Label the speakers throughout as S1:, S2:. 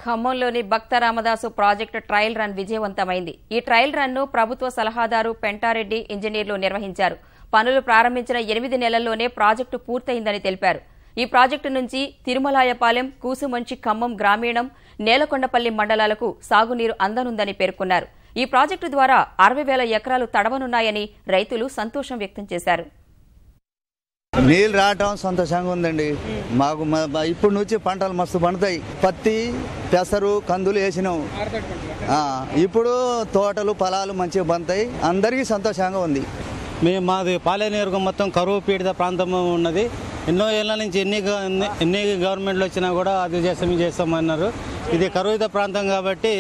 S1: ఖమ్మంలోని Bhakta Ramadasu project trial run విజయవంతమైంది. ఈ trial run ను ప్రభుత్వ సలహాదారు పెంటారెడ్డి ఇంజనీర్లు నిర్వహించారు. పనులు ప్రారంభించిన 8 నెలల్లోనే ప్రాజెక్టు పూర్తయిందని తెలిపారు. ఈ ప్రాజెక్టు నుంచి తిరుమలాయపాలెం, కూసుమంచి, ఖమ్మం గ్రామీణం, నేలకొండపల్లి మండలాలకు సాగునీరు అందనుందని పేర్కొన్నారు. ఈ ప్రాజెక్టు ద్వారా 60,000 ఎకరాలు తడవనున్నాయని రైతులు సంతోషం వ్యక్తం చేశారు.
S2: నీళ్ళు రావటం సంతోషంగా ఉందండి. మాకు ఇప్పుడు నుంచి పంటలు మస్తు పండుతాయి. పత్తి, పెసరు, కందులు వేసినాం. ఇప్పుడు తోటలు, పొలాలు మంచిగా పండుతాయి. అందరికీ సంతోషంగా ఉంది.
S3: మాది పాలే నియోజకవర్గం మొత్తం కరువు పీడిత ప్రాంతం ఉన్నది. ఎన్నో ఏళ్ల నుంచి ఎన్ని గవర్నమెంట్లు వచ్చినా కూడా అది చేస్తామన్నారు. ఇది కరువుత ప్రాంతం కాబట్టి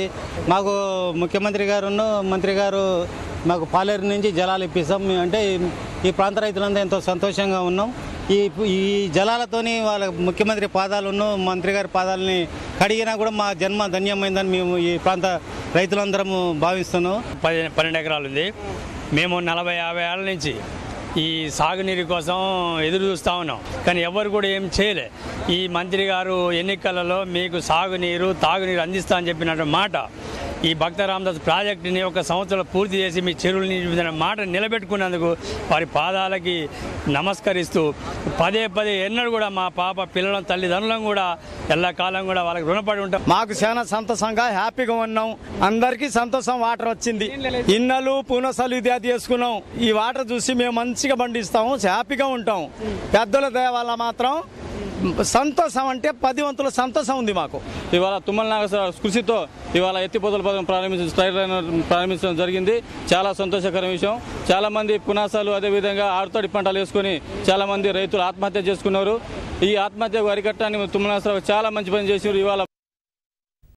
S3: మాకు ముఖ్యమంత్రి గారును మంత్రి గారు మాకు పాలేరు నుంచి జలాలు ఇప్పిస్తాం. అంటే ఈ ప్రాంత రైతులంతా ఎంతో సంతోషంగా ఉన్నాం. ఈ జలాలతోని వాళ్ళ ముఖ్యమంత్రి పాదాలను మంత్రి గారి పాదాలని కడిగినా కూడా మా జన్మ ధన్యమైందని మేము ఈ ప్రాంత రైతులందరము భావిస్తున్నాం.
S4: 12 ఎకరాలు ఉంది. మేము 40-50 ఏళ్ళ నుంచి ఈ సాగునీరు కోసం ఎదురు చూస్తూ ఉన్నాం. కానీ ఎవరు కూడా ఏం చేయలే. ఈ మంత్రి గారు ఎన్నికలలో మీకు సాగునీరు, తాగునీరు అందిస్తా అని చెప్పిన మాట, ఈ భక్త రామదాస్ ప్రాజెక్టుని 1 సంవత్సరం పూర్తి చేసి మీ చెరువులు నింపిన మాట నిలబెట్టుకున్నందుకు వారి పాదాలకి నమస్కరిస్తూ పదే ఎన్నడూ కూడా మా పాప పిల్లల తల్లిదండ్రులను కూడా ఎల్లకాలం కూడా వాళ్ళకి రుణపడి ఉంటాం.
S5: మాకు చాలా సంతోషంగా హ్యాపీగా ఉన్నాం. అందరికీ సంతోషం. వాటర్ వచ్చింది. ఇన్నలు పూనసలు ఇది అది వేసుకున్నాం. ఈ వాటర్ చూసి మేము మంచిగా పండిస్తాము, హ్యాపీగా ఉంటాం. పెద్దల దయ వల్ల మాత్రం సంతోషం అంటే 10 వంతుల సంతోషం ఉంది మాకు.
S6: ఇవాళ తుమ్మల నాగేశ్వరరావు కృషితో ఇవాళ ఎత్తిపోతల పథకం ప్రారంభించడం జరిగింది. చాలా సంతోషకరమైన విషయం. చాలా మంది పునాసాలు అదేవిధంగా ఆరుతడి పంటలు వేసుకొని చాలా మంది రైతులు ఆత్మహత్య చేసుకున్నారు. ఈ ఆత్మహత్య అరికట్టడానికి తుమ్మల నాగేశ్వరరావు చాలా మంచి పని చేశారు. ఇవాళ